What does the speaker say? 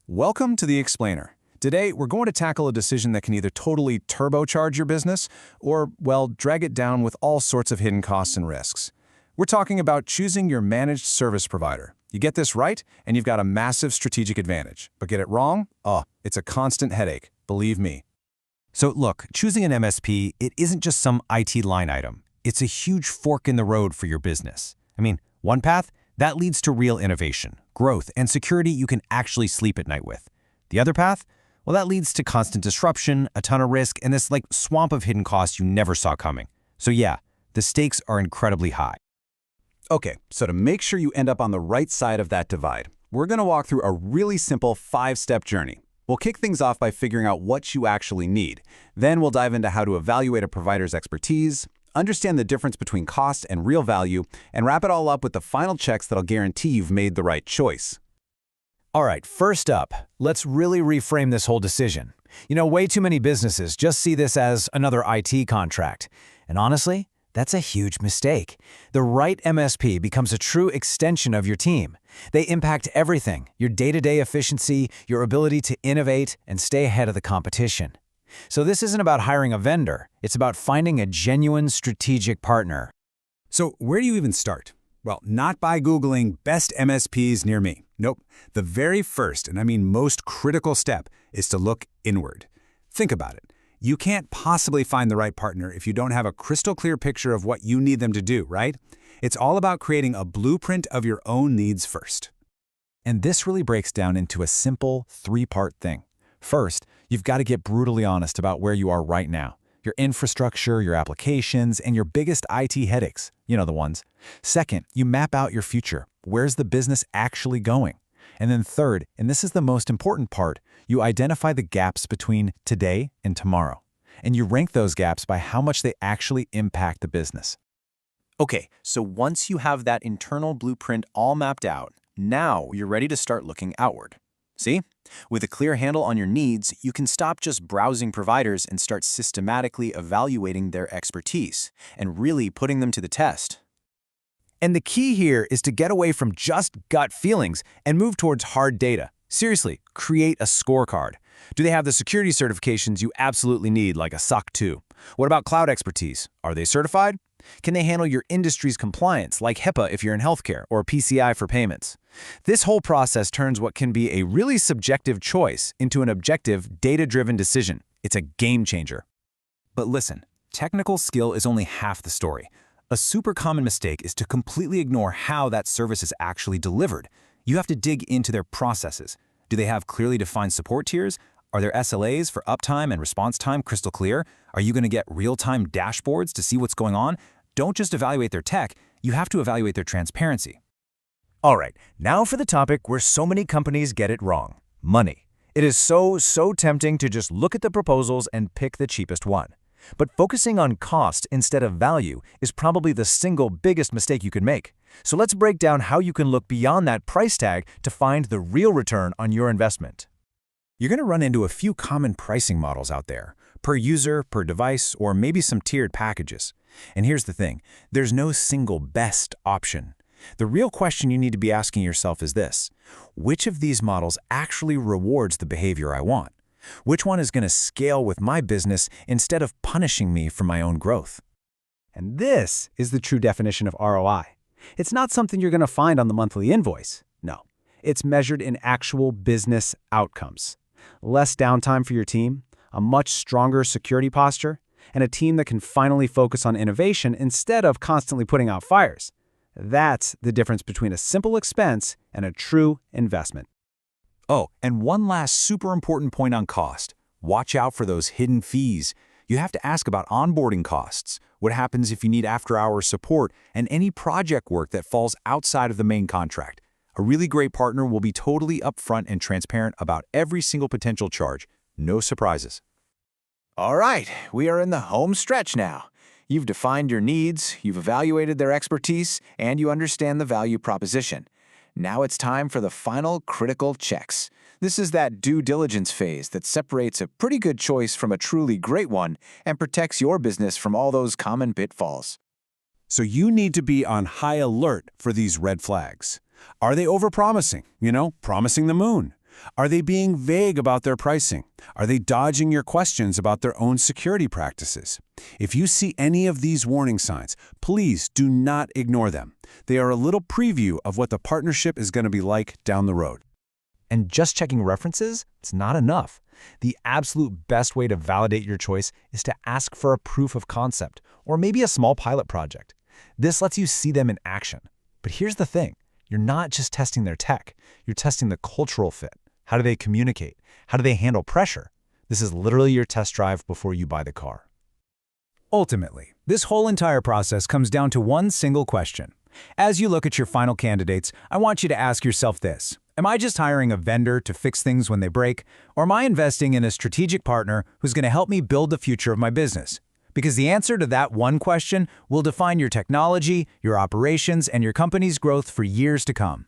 Welcome to The Explainer. Today, we're going to tackle a decision that can either totally turbocharge your business or, well, drag it down with all sorts of hidden costs and risks. We're talking about choosing your managed service provider. You get this right, and you've got a massive strategic advantage. But get it wrong? Oh, it's a constant headache, believe me. So look, choosing an MSP, it isn't just some IT line item. It's a huge fork in the road for your business. One path, that leads to real innovation, growth, and security you can actually sleep at night with. The other path, well, that leads to constant disruption, a ton of risk, and this swamp of hidden costs you never saw coming. So yeah, the stakes are incredibly high. Okay, so to make sure you end up on the right side of that divide, we're going to walk through a really simple 5-step journey. We'll kick things off by figuring out what you actually need. Then we'll dive into how to evaluate a provider's expertise, understand the difference between cost and real value, and wrap it all up with the final checks that'll guarantee you've made the right choice. All right, first up, let's really reframe this whole decision. Way too many businesses just see this as another IT contract. And honestly, that's a huge mistake. The right MSP becomes a true extension of your team. They impact everything, your day-to-day efficiency, your ability to innovate, and stay ahead of the competition. So this isn't about hiring a vendor. It's about finding a genuine strategic partner. So where do you even start? Well, not by Googling best MSPs near me. Nope. The very first, and I mean most critical step, is to look inward. Think about it. You can't possibly find the right partner if you don't have a crystal clear picture of what you need them to do, right? It's all about creating a blueprint of your own needs first. And this really breaks down into a simple 3-part thing. First, you've got to get brutally honest about where you are right now. Your infrastructure, your applications, and your biggest IT headaches. You know the ones. Second, you map out your future. Where's the business actually going? And then third, and this is the most important part, you identify the gaps between today and tomorrow. And you rank those gaps by how much they actually impact the business. Okay, so once you have that internal blueprint all mapped out, now you're ready to start looking outward. See? With a clear handle on your needs, you can stop just browsing providers and start systematically evaluating their expertise and really putting them to the test. And the key here is to get away from just gut feelings and move towards hard data. Seriously, create a scorecard. Do they have the security certifications you absolutely need, like a SOC 2? What about cloud expertise? Are they certified? Can they handle your industry's compliance, like HIPAA if you're in healthcare, or PCI for payments? This whole process turns what can be a really subjective choice into an objective, data-driven decision. It's a game changer. But listen, technical skill is only half the story. A super common mistake is to completely ignore how that service is actually delivered. You have to dig into their processes. Do they have clearly defined support tiers? Are their SLAs for uptime and response time crystal clear? Are you going to get real-time dashboards to see what's going on? Don't just evaluate their tech, you have to evaluate their transparency. All right, now for the topic where so many companies get it wrong: money. It is so tempting to just look at the proposals and pick the cheapest one. But focusing on cost instead of value is probably the single biggest mistake you can make. So let's break down how you can look beyond that price tag to find the real return on your investment. You're going to run into a few common pricing models out there, per user, per device, or maybe some tiered packages. And here's the thing, there's no single best option. The real question you need to be asking yourself is this: which of these models actually rewards the behavior I want? Which one is going to scale with my business instead of punishing me for my own growth? And this is the true definition of ROI. It's not something you're going to find on the monthly invoice. No, it's measured in actual business outcomes. Less downtime for your team, a much stronger security posture, and a team that can finally focus on innovation instead of constantly putting out fires. That's the difference between a simple expense and a true investment. Oh, and one last super important point on cost. Watch out for those hidden fees. You have to ask about onboarding costs, what happens if you need after-hours support, and any project work that falls outside of the main contract. A really great partner will be totally upfront and transparent about every single potential charge. No surprises. All right, we are in the home stretch now. You've defined your needs, you've evaluated their expertise, and you understand the value proposition. Now it's time for the final critical checks. This is that due diligence phase that separates a pretty good choice from a truly great one and protects your business from all those common pitfalls. So you need to be on high alert for these red flags. Are they overpromising? Promising the moon? Are they being vague about their pricing? Are they dodging your questions about their own security practices? If you see any of these warning signs, please do not ignore them. They are a little preview of what the partnership is going to be like down the road. And just checking references, it's not enough. The absolute best way to validate your choice is to ask for a proof of concept, or maybe a small pilot project. This lets you see them in action. But here's the thing. You're not just testing their tech. You're testing the cultural fit. How do they communicate? How do they handle pressure? This is literally your test drive before you buy the car. Ultimately, this whole entire process comes down to one single question. As you look at your final candidates, I want you to ask yourself this. Am I just hiring a vendor to fix things when they break, or am I investing in a strategic partner who's going to help me build the future of my business? Because the answer to that one question will define your technology, your operations, and your company's growth for years to come.